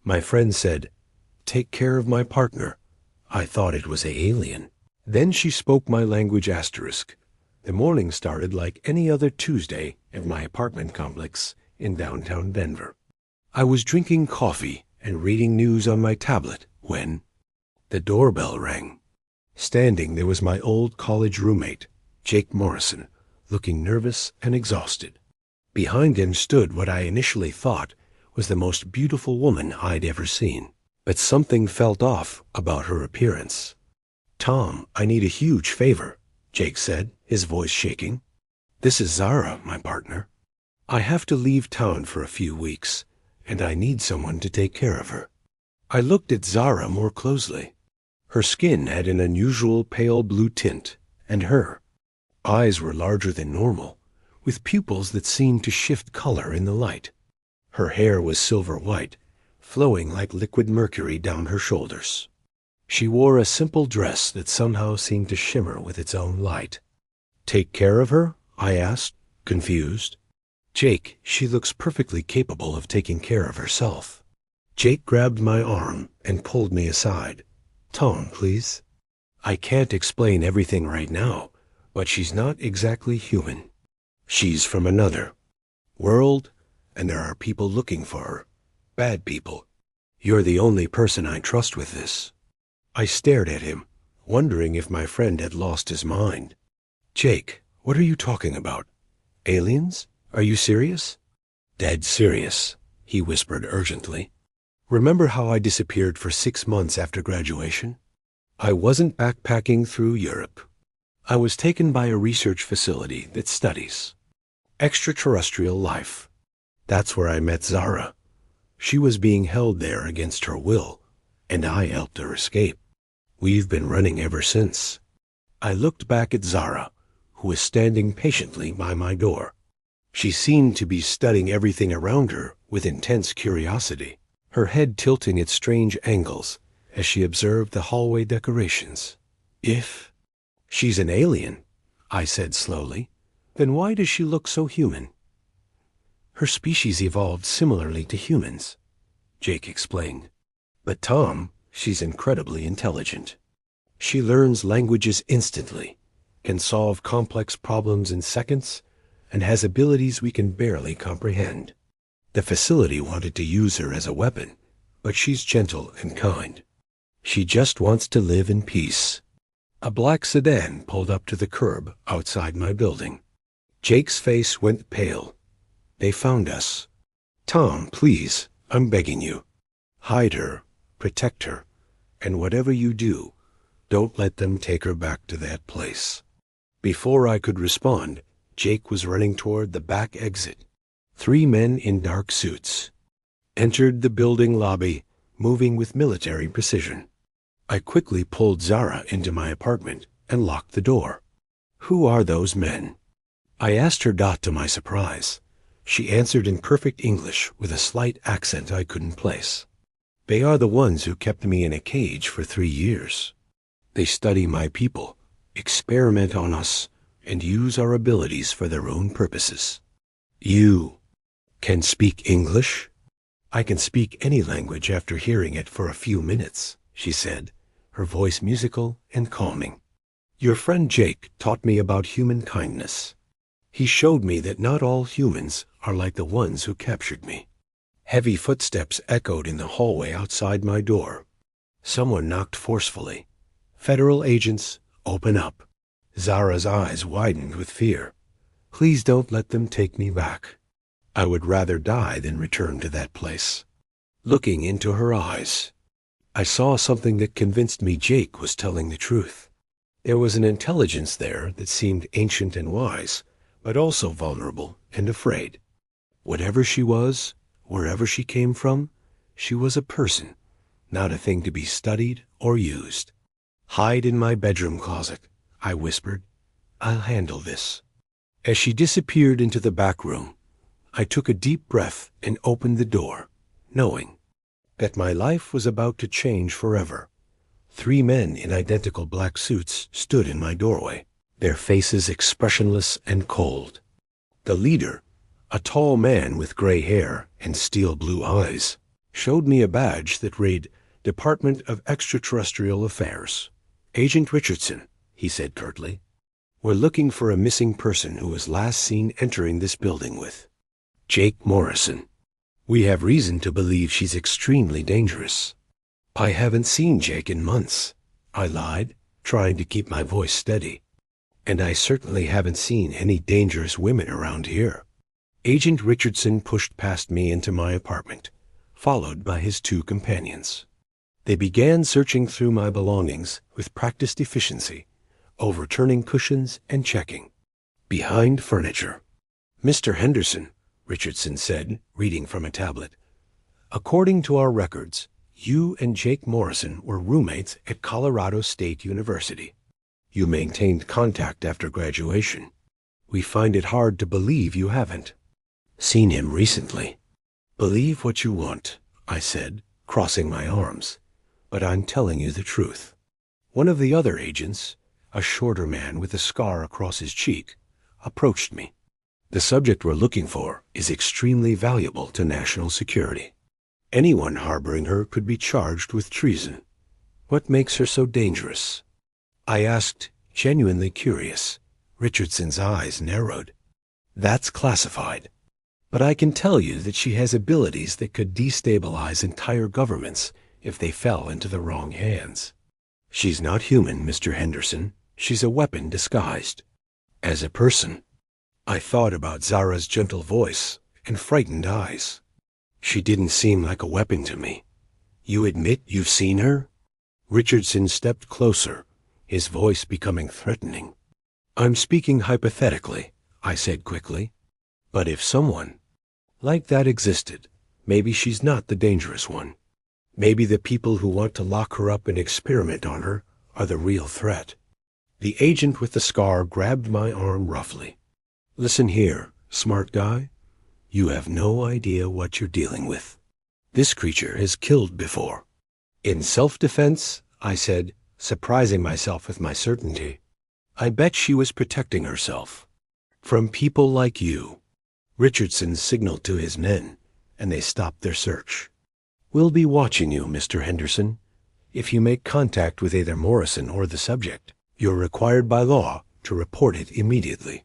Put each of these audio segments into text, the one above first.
My friend said, "Take care of my partner." I thought it was an alien. Then she spoke my language asterisk. The morning started like any other Tuesday at my apartment complex in downtown Denver. I was drinking coffee and reading news on my tablet when the doorbell rang. Standing there was my old college roommate, Jake Morrison, looking nervous and exhausted. Behind him stood what I initially thought was the most beautiful woman I'd ever seen. But something felt off about her appearance. "Tom, I need a huge favor," Jake said, his voice shaking. "This is Zara, my partner. I have to leave town for a few weeks, and I need someone to take care of her." I looked at Zara more closely. Her skin had an unusual pale blue tint, and her eyes were larger than normal, with pupils that seemed to shift color in the light. Her hair was silver white, flowing like liquid mercury down her shoulders. She wore a simple dress that somehow seemed to shimmer with its own light. "Take care of her?" I asked, confused. "Jake, she looks perfectly capable of taking care of herself." Jake grabbed my arm and pulled me aside. "Tom, please. I can't explain everything right now, but she's not exactly human. She's from another world, and there are people looking for her. Bad people. You're the only person I trust with this." I stared at him, wondering if my friend had lost his mind. "Jake, what are you talking about? Aliens? Are you serious?" "Dead serious," he whispered urgently. "Remember how I disappeared for 6 months after graduation? I wasn't backpacking through Europe. I was taken by a research facility that studies extraterrestrial life. That's where I met Zara. She was being held there against her will, and I helped her escape. We've been running ever since." I looked back at Zara, who was standing patiently by my door. She seemed to be studying everything around her with intense curiosity, her head tilting at strange angles as she observed the hallway decorations. "If she's an alien," I said slowly, "then why does she look so human?" "Her species evolved similarly to humans," Jake explained. "But Tom, she's incredibly intelligent. She learns languages instantly, can solve complex problems in seconds, and has abilities we can barely comprehend. The facility wanted to use her as a weapon, but she's gentle and kind. She just wants to live in peace." A black sedan pulled up to the curb outside my building. Jake's face went pale. "They found us. Tom, please, I'm begging you. Hide her, protect her, and whatever you do, don't let them take her back to that place." Before I could respond, Jake was running toward the back exit. 3 men in dark suits entered the building lobby, moving with military precision. I quickly pulled Zara into my apartment and locked the door. "Who are those men?" I asked her, to my surprise. She answered in perfect English with a slight accent I couldn't place. "They are the ones who kept me in a cage for 3 years. They study my people, experiment on us, and use our abilities for their own purposes." "You can speak English?" "I can speak any language after hearing it for a few minutes," she said, her voice musical and calming. "Your friend Jake taught me about human kindness. He showed me that not all humans are like the ones who captured me." Heavy footsteps echoed in the hallway outside my door. Someone knocked forcefully. "Federal agents, open up." Zara's eyes widened with fear. "Please don't let them take me back. I would rather die than return to that place." Looking into her eyes, I saw something that convinced me Jake was telling the truth. There was an intelligence there that seemed ancient and wise, but also vulnerable and afraid. Whatever she was, wherever she came from, she was a person, not a thing to be studied or used. "Hide in my bedroom closet," I whispered. "I'll handle this." As she disappeared into the back room, I took a deep breath and opened the door, knowing that my life was about to change forever. 3 men in identical black suits stood in my doorway, their faces expressionless and cold. The leader, a tall man with gray hair and steel blue eyes, showed me a badge that read, Department of Extraterrestrial Affairs. Agent Richardson, he said curtly. We're looking for a missing person who was last seen entering this building with Jake Morrison. We have reason to believe she's extremely dangerous. I haven't seen Jake in months, I lied, trying to keep my voice steady. And I certainly haven't seen any dangerous women around here. Agent Richardson pushed past me into my apartment, followed by his two companions. They began searching through my belongings with practiced efficiency, overturning cushions and checking. Behind furniture. Mr. Henderson, Richardson said, reading from a tablet. According to our records, you and Jake Morrison were roommates at Colorado State University. You maintained contact after graduation. We find it hard to believe you haven't seen him recently. Believe what you want, I said, crossing my arms, but I'm telling you the truth. One of the other agents, a shorter man with a scar across his cheek, approached me. The subject we're looking for is extremely valuable to national security. Anyone harboring her could be charged with treason. What makes her so dangerous? I asked, genuinely curious. Richardson's eyes narrowed. That's classified. But I can tell you that she has abilities that could destabilize entire governments if they fell into the wrong hands. She's not human, Mr. Henderson. She's a weapon disguised as a person. I thought about Zara's gentle voice and frightened eyes. She didn't seem like a weapon to me. You admit you've seen her? Richardson stepped closer, his voice becoming threatening. I'm speaking hypothetically, I said quickly. But if someone like that existed, maybe she's not the dangerous one. Maybe the people who want to lock her up and experiment on her are the real threat. The agent with the scar grabbed my arm roughly. Listen here, smart guy. You have no idea what you're dealing with. This creature has killed before. In self-defense, I said, surprising myself with my certainty. I bet she was protecting herself from people like you. Richardson signaled to his men, and they stopped their search. We'll be watching you, Mr. Henderson. If you make contact with either Morrison or the subject, you're required by law to report it immediately.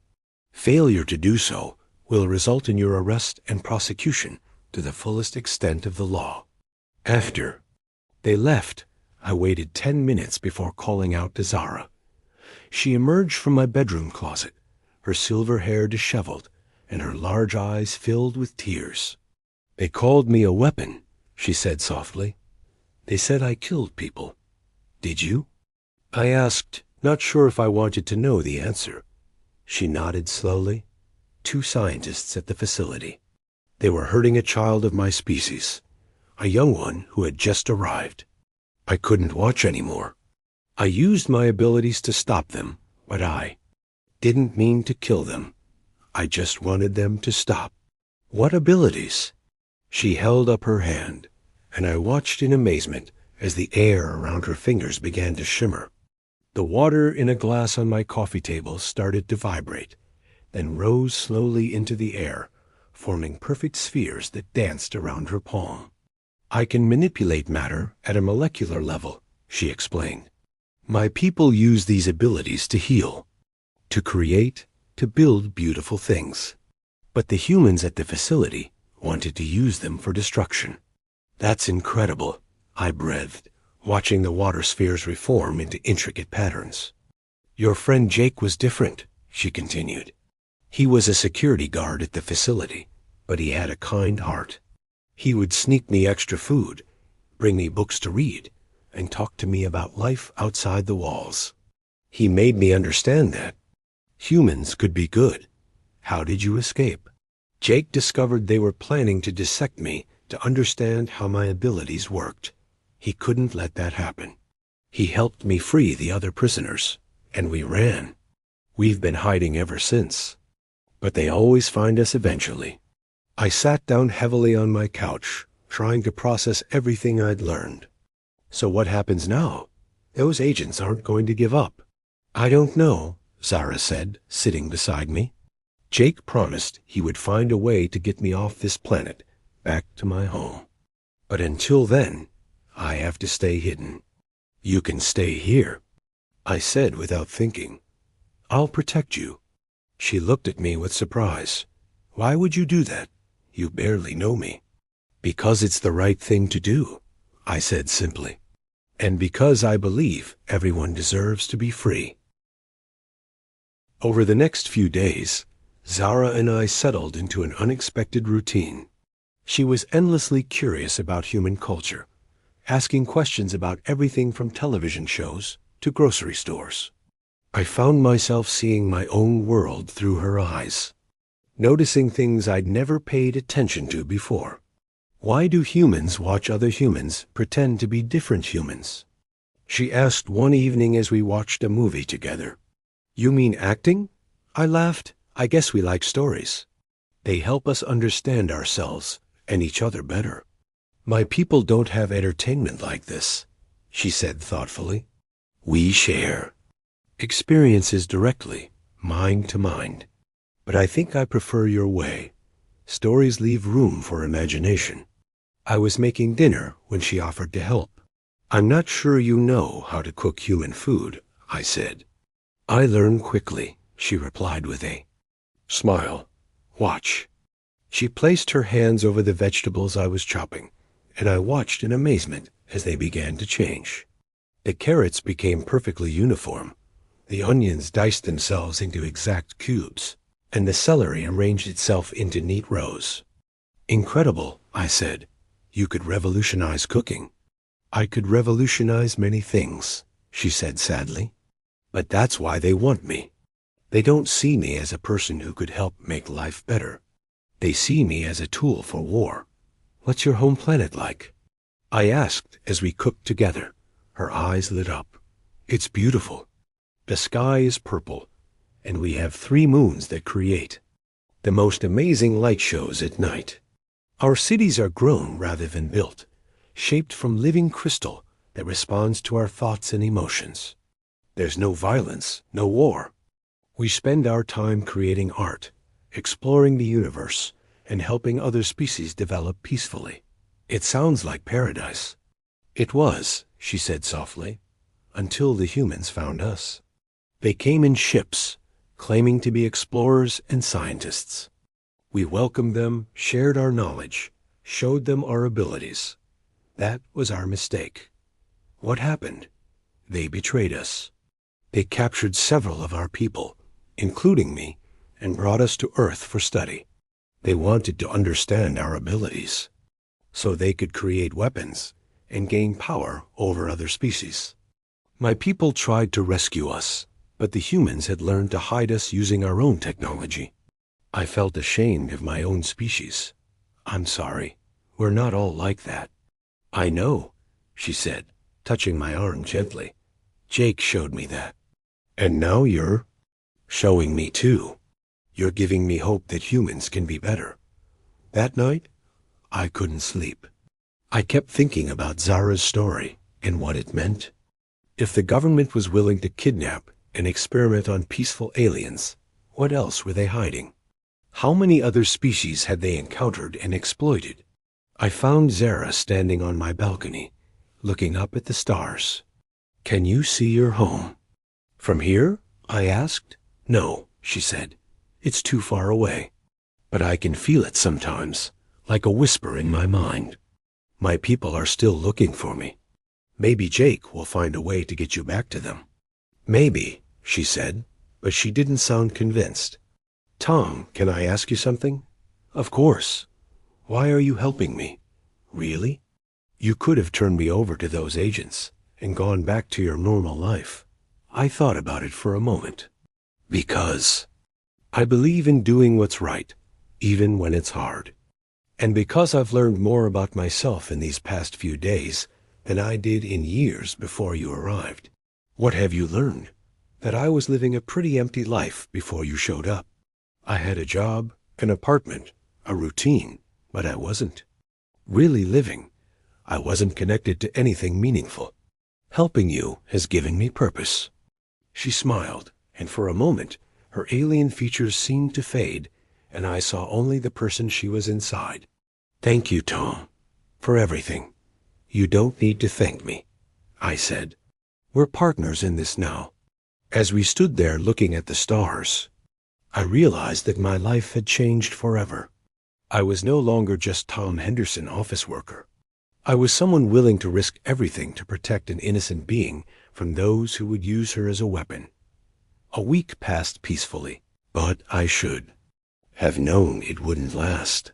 Failure to do so will result in your arrest and prosecution to the fullest extent of the law. After they left, I waited 10 minutes before calling out to Zara. She emerged from my bedroom closet, her silver hair disheveled and her large eyes filled with tears. They called me a weapon, she said softly. They said I killed people. Did you? I asked, not sure if I wanted to know the answer. She nodded slowly. 2 scientists at the facility. They were hurting a child of my species, a young one who had just arrived. I couldn't watch anymore. I used my abilities to stop them, but I didn't mean to kill them. I just wanted them to stop. What abilities? She held up her hand, and I watched in amazement as the air around her fingers began to shimmer. The water in a glass on my coffee table started to vibrate, then rose slowly into the air, forming perfect spheres that danced around her palm. I can manipulate matter at a molecular level, she explained. My people use these abilities to heal, to create, to build beautiful things. But the humans at the facility wanted to use them for destruction. That's incredible, I breathed, watching the water spheres reform into intricate patterns. Your friend Jake was different, she continued. He was a security guard at the facility, but he had a kind heart. He would sneak me extra food, bring me books to read, and talk to me about life outside the walls. He made me understand that humans could be good. How did you escape? Jake discovered they were planning to dissect me to understand how my abilities worked. He couldn't let that happen. He helped me free the other prisoners, and we ran. We've been hiding ever since. But they always find us eventually. I sat down heavily on my couch, trying to process everything I'd learned. So what happens now? Those agents aren't going to give up. I don't know, Zara said, sitting beside me. Jake promised he would find a way to get me off this planet, back to my home. But until then, I have to stay hidden. You can stay here, I said without thinking. I'll protect you. She looked at me with surprise. Why would you do that? You barely know me. Because it's the right thing to do, I said simply. And because I believe everyone deserves to be free. Over the next few days, Zara and I settled into an unexpected routine. She was endlessly curious about human culture, asking questions about everything from television shows to grocery stores. I found myself seeing my own world through her eyes, noticing things I'd never paid attention to before. Why do humans watch other humans pretend to be different humans? She asked one evening as we watched a movie together. You mean acting? I laughed. I guess we like stories. They help us understand ourselves and each other better. My people don't have entertainment like this, she said thoughtfully. We share experiences directly, mind to mind. But I think I prefer your way. Stories leave room for imagination. I was making dinner when she offered to help. I'm not sure you know how to cook human food, I said. I learn quickly, she replied with a smile. Watch. She placed her hands over the vegetables I was chopping, and I watched in amazement as they began to change. The carrots became perfectly uniform. The onions diced themselves into exact cubes, and the celery arranged itself into neat rows. Incredible, I said. You could revolutionize cooking. I could revolutionize many things, she said sadly. But that's why they want me. They don't see me as a person who could help make life better. They see me as a tool for war. What's your home planet like? I asked as we cooked together. Her eyes lit up. It's beautiful. The sky is purple, and we have 3 moons that create the most amazing light shows at night. Our cities are grown rather than built, shaped from living crystal that responds to our thoughts and emotions. There's no violence, no war. We spend our time creating art, exploring the universe, and helping other species develop peacefully. It sounds like paradise. It was, she said softly, until the humans found us. They came in ships, claiming to be explorers and scientists. We welcomed them, shared our knowledge, showed them our abilities. That was our mistake. What happened? They betrayed us. They captured several of our people, including me, and brought us to Earth for study. They wanted to understand our abilities, so they could create weapons and gain power over other species. My people tried to rescue us, but the humans had learned to hide us using our own technology. I felt ashamed of my own species. I'm sorry. We're not all like that. I know, she said, touching my arm gently. Jake showed me that. And now you're showing me too. You're giving me hope that humans can be better. That night, I couldn't sleep. I kept thinking about Zara's story and what it meant. If the government was willing to kidnap and experiment on peaceful aliens, what else were they hiding? How many other species had they encountered and exploited? I found Zara standing on my balcony, looking up at the stars. Can you see your home? From here? I asked. No, she said. It's too far away. But I can feel it sometimes, like a whisper in my mind. My people are still looking for me. Maybe Jake will find a way to get you back to them. Maybe, she said, but she didn't sound convinced. Tom, can I ask you something? Of course. Why are you helping me? Really? You could have turned me over to those agents and gone back to your normal life. I thought about it for a moment. Because I believe in doing what's right, even when it's hard. And because I've learned more about myself in these past few days than I did in years before you arrived. What have you learned? That I was living a pretty empty life before you showed up. I had a job, an apartment, a routine, but I wasn't really living. I wasn't connected to anything meaningful. Helping you has given me purpose. She smiled, and for a moment, her alien features seemed to fade, and I saw only the person she was inside. Thank you, Tom. For everything. You don't need to thank me, I said. We're partners in this now. As we stood there looking at the stars, I realized that my life had changed forever. I was no longer just Tom Henderson, office worker. I was someone willing to risk everything to protect an innocent being from those who would use her as a weapon. A week passed peacefully, but I should have known it wouldn't last.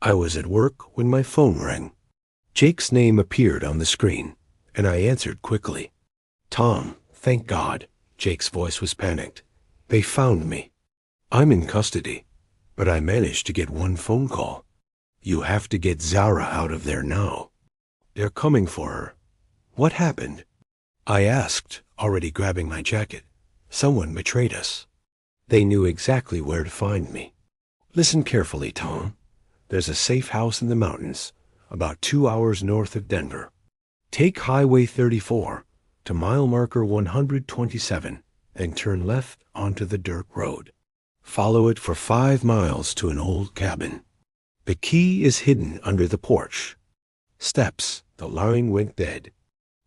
I was at work when my phone rang. Jake's name appeared on the screen, and I answered quickly. Tom, thank God. Jake's voice was panicked. They found me. I'm in custody, but I managed to get one phone call. You have to get Zara out of there now. They're coming for her. What happened? I asked, already grabbing my jacket. Someone betrayed us. They knew exactly where to find me. Listen carefully, Tom. There's a safe house in the mountains, about 2 hours north of Denver. Take Highway 34 to mile marker 127 and turn left onto the dirt road. Follow it for 5 miles to an old cabin. The key is hidden under the porch. Steps, the line went dead.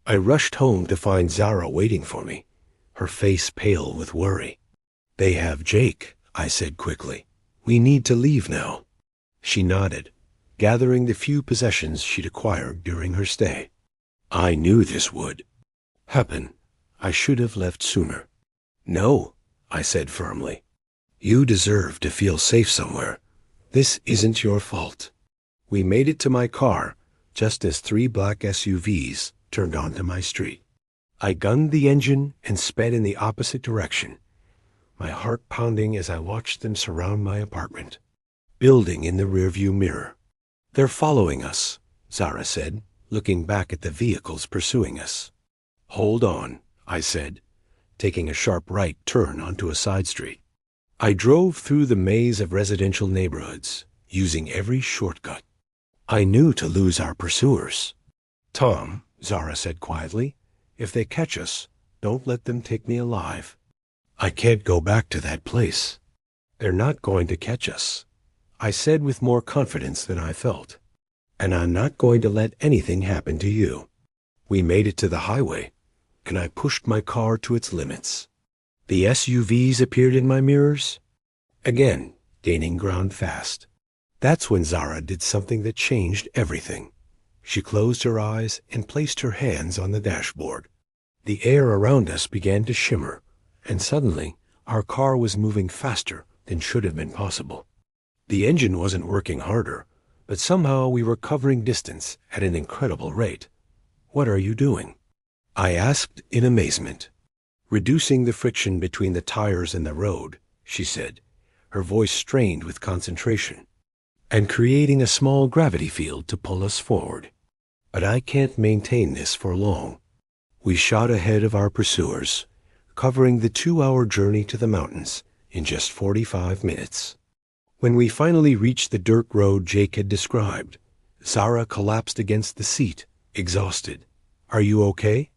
I rushed home to find Zara waiting for me, her face pale with worry. They have Jake, I said quickly. We need to leave now. She nodded, gathering the few possessions she'd acquired during her stay. I knew this would happen. I should have left sooner. No, I said firmly. You deserve to feel safe somewhere. This isn't your fault. We made it to my car just as 3 black SUVs turned onto my street. I gunned the engine and sped in the opposite direction, my heart pounding as I watched them surround my apartment, building in the rearview mirror. They're following us, Zara said, looking back at the vehicles pursuing us. Hold on, I said, taking a sharp right turn onto a side street. I drove through the maze of residential neighborhoods, using every shortcut. I knew to lose our pursuers. Tom, Zara said quietly, if they catch us, don't let them take me alive. I can't go back to that place. They're not going to catch us, I said with more confidence than I felt. And I'm not going to let anything happen to you. We made it to the highway, and I pushed my car to its limits. The SUVs appeared in my mirrors, again gaining ground fast. That's when Zara did something that changed everything. She closed her eyes and placed her hands on the dashboard. The air around us began to shimmer, and suddenly our car was moving faster than should have been possible. The engine wasn't working harder, but somehow we were covering distance at an incredible rate. What are you doing? I asked in amazement. Reducing the friction between the tires and the road, she said, her voice strained with concentration, and creating a small gravity field to pull us forward. But I can't maintain this for long. We shot ahead of our pursuers, covering the 2-hour journey to the mountains in just 45 minutes. When we finally reached the dirt road Jake had described, Zara collapsed against the seat, exhausted. Are you okay?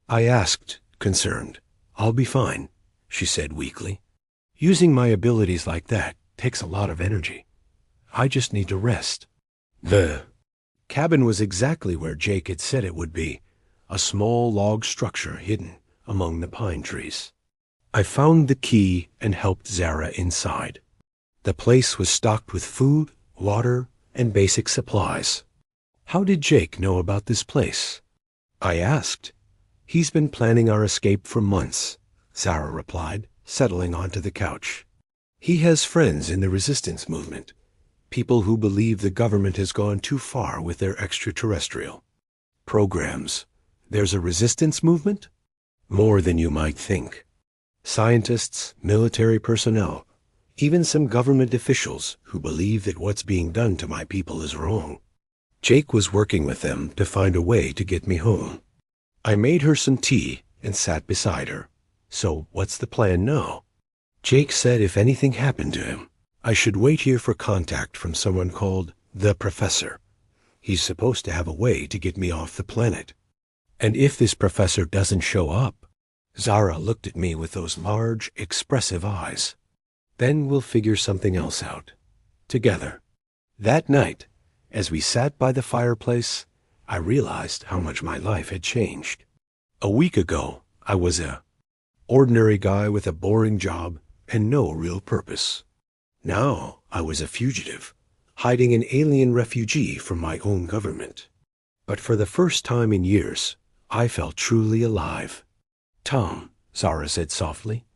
I asked, concerned. I'll be fine, she said weakly. Using my abilities like that takes a lot of energy. I just need to rest. The cabin was exactly where Jake had said it would be, a small log structure hidden among the pine trees. I found the key and helped Zara inside. The place was stocked with food, water, and basic supplies. How did Jake know about this place? I asked. He's been planning our escape for months, Zara replied, settling onto the couch. He has friends in the resistance movement, people who believe the government has gone too far with their extraterrestrial programs. There's a resistance movement? More than you might think. Scientists, military personnel, even some government officials who believe that what's being done to my people is wrong. Jake was working with them to find a way to get me home. I made her some tea and sat beside her. So what's the plan now? Jake said if anything happened to him, I should wait here for contact from someone called the Professor. He's supposed to have a way to get me off the planet. And if this professor doesn't show up, Zara looked at me with those large, expressive eyes. Then we'll figure something else out. Together. That night, As we sat by the fireplace, I realized how much my life had changed. A week ago, I was a ordinary guy with a boring job and no real purpose. Now I was a fugitive, hiding an alien refugee from my own government. But for the first time in years, I felt truly alive. Tom, Zara said softly,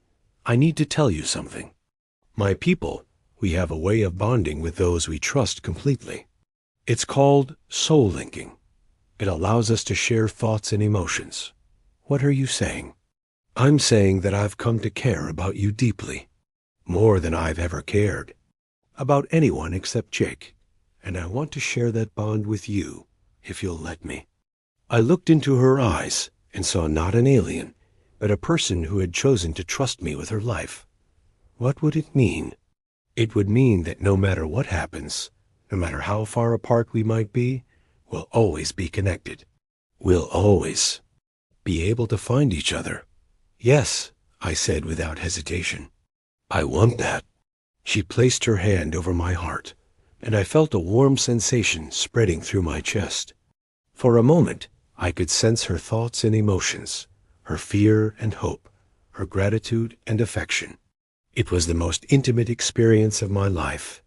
I need to tell you something. My people, we have a way of bonding with those we trust completely. It's called soul linking. It allows us to share thoughts and emotions. What are you saying? I'm saying that I've come to care about you deeply, more than I've ever cared, about anyone except Jake, and I want to share that bond with you, if you'll let me. I looked into her eyes and saw not an alien, but a person who had chosen to trust me with her life. What would it mean? It would mean that no matter what happens, no matter how far apart we might be, we'll always be connected. We'll always be able to find each other. Yes, I said without hesitation. I want that. She placed her hand over my heart, and I felt a warm sensation spreading through my chest. For a moment, I could sense her thoughts and emotions, her fear and hope, her gratitude and affection. It was the most intimate experience of my life.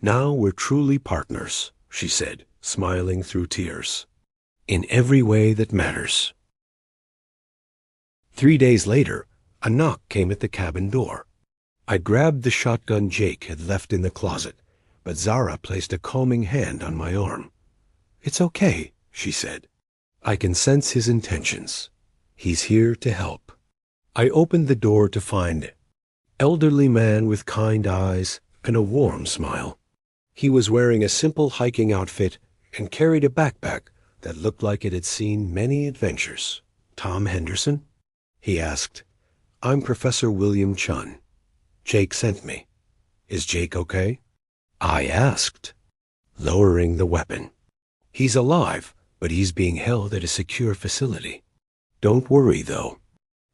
Now we're truly partners, she said, smiling through tears. In every way that matters. 3 days later, a knock came at the cabin door. I grabbed the shotgun Jake had left in the closet, but Zara placed a calming hand on my arm. It's okay, she said. I can sense his intentions. He's here to help. I opened the door to find an elderly man with kind eyes and a warm smile. He was wearing a simple hiking outfit and carried a backpack that looked like it had seen many adventures. Tom Henderson? He asked. I'm Professor William Chun. Jake sent me. Is Jake okay? I asked, lowering the weapon. He's alive, but he's being held at a secure facility. Don't worry, though.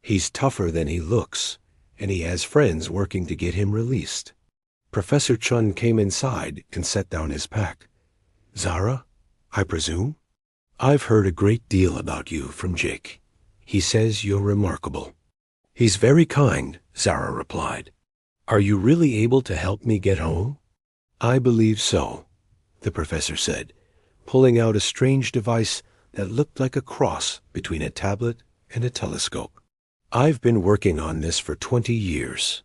He's tougher than he looks, and he has friends working to get him released. Professor Chun came inside and set down his pack. Zara, I presume? I've heard a great deal about you from Jake. He says you're remarkable. He's very kind, Zara replied. Are you really able to help me get home? I believe so, the professor said, pulling out a strange device that looked like a cross between a tablet and a telescope. I've been working on this for 20 years.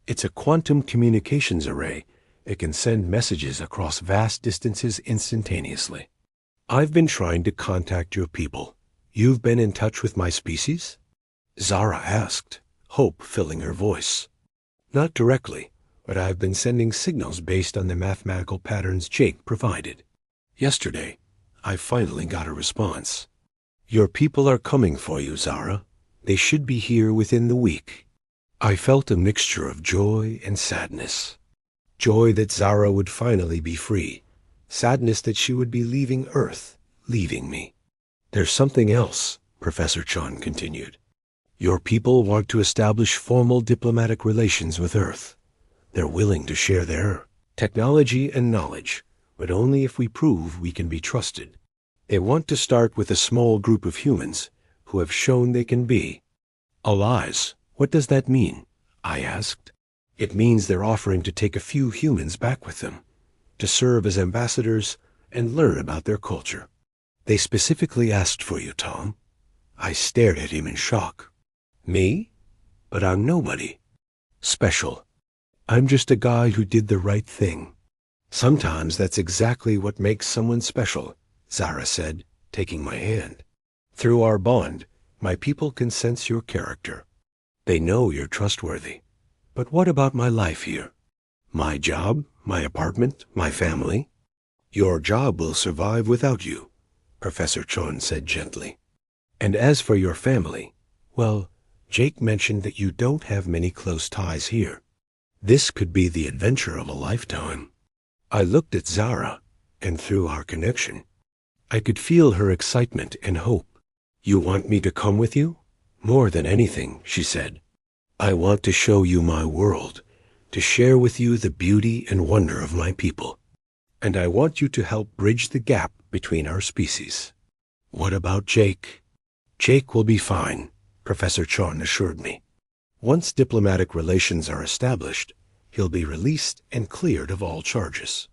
It's a quantum communications array. It can send messages across vast distances instantaneously. I've been trying to contact your people. You've been in touch with my species? Zara asked, hope filling her voice. Not directly, but I've been sending signals based on the mathematical patterns Jake provided. Yesterday, I finally got a response. Your people are coming for you, Zara. They should be here within the week. I felt a mixture of joy and sadness. Joy that Zara would finally be free. Sadness that she would be leaving Earth, leaving me. There's something else, Professor Chun continued. Your people want to establish formal diplomatic relations with Earth. They're willing to share their technology and knowledge, but only if we prove we can be trusted. They want to start with a small group of humans who have shown they can be. Allies, what does that mean? I asked. It means they're offering to take a few humans back with them, to serve as ambassadors and learn about their culture. They specifically asked for you, Tom. I stared at him in shock. Me? But I'm nobody. Special. I'm just a guy who did the right thing. Sometimes that's exactly what makes someone special, Zara said, taking my hand. Through our bond, my people can sense your character. They know you're trustworthy. But what about my life here? My job, my apartment, my family? Your job will survive without you, Professor Chun said gently. And as for your family, well, Jake mentioned that you don't have many close ties here. This could be the adventure of a lifetime. I looked at Zara, and through our connection, I could feel her excitement and hope. You want me to come with you? More than anything, she said. I want to show you my world, to share with you the beauty and wonder of my people. and I want you to help bridge the gap between our species." "What about Jake?" "Jake will be fine," Professor Chon assured me. "Once diplomatic relations are established, he'll be released and cleared of all charges.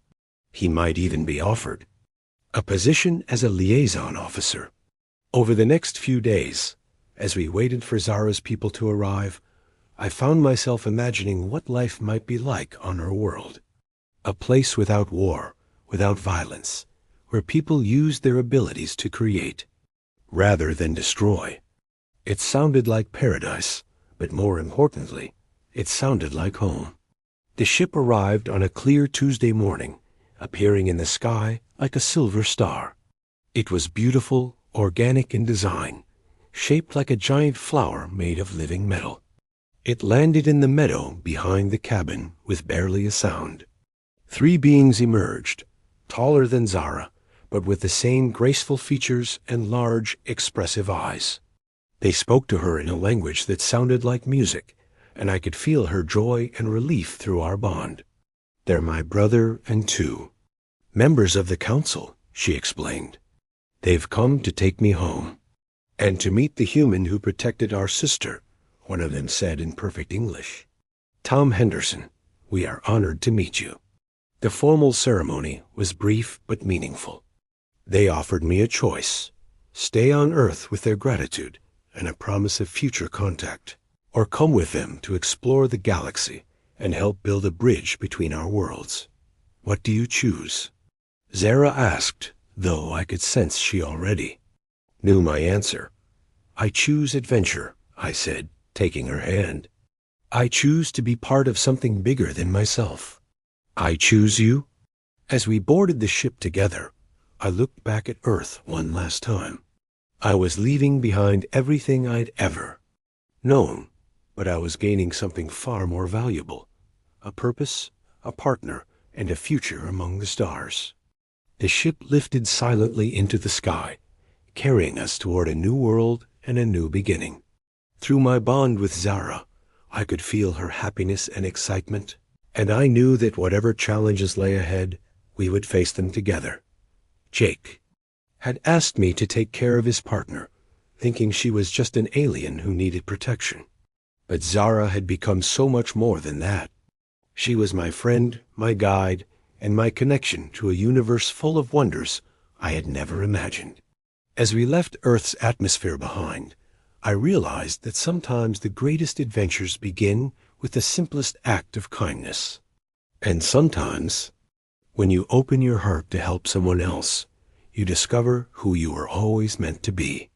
He might even be offered a position as a liaison officer." Over the next few days, as we waited for Zara's people to arrive, I found myself imagining what life might be like on her world. A place without war, without violence, where people used their abilities to create, rather than destroy. It sounded like paradise, but more importantly, it sounded like home. The ship arrived on a clear Tuesday morning, appearing in the sky like a silver star. It was beautiful, organic in design, shaped like a giant flower made of living metal. It landed in the meadow behind the cabin with barely a sound. 3 beings emerged, taller than Zara, but with the same graceful features and large, expressive eyes. They spoke to her in a language that sounded like music, and I could feel her joy and relief through our bond. "They're my brother and 2 members of the council," she explained. "They've come to take me home." "And to meet the human who protected our sister," one of them said in perfect English. "Tom Henderson, we are honored to meet you." The formal ceremony was brief but meaningful. They offered me a choice: stay on Earth with their gratitude and a promise of future contact, or come with them to explore the galaxy and help build a bridge between our worlds. "What do you choose?" Zara asked, though I could sense she already knew my answer. "I choose adventure," I said, taking her hand. "I choose to be part of something bigger than myself." "I choose you." As we boarded the ship together, I looked back at Earth one last time. I was leaving behind everything I'd ever known, but I was gaining something far more valuable: a purpose, a partner, and a future among the stars. The ship lifted silently into the sky, carrying us toward a new world and a new beginning. Through my bond with Zara, I could feel her happiness and excitement, and I knew that whatever challenges lay ahead, we would face them together. Jake had asked me to take care of his partner, thinking she was just an alien who needed protection. But Zara had become so much more than that. She was my friend, my guide, and my connection to a universe full of wonders I had never imagined. As we left Earth's atmosphere behind, I realized that sometimes the greatest adventures begin with the simplest act of kindness. And sometimes, when you open your heart to help someone else, you discover who you were always meant to be.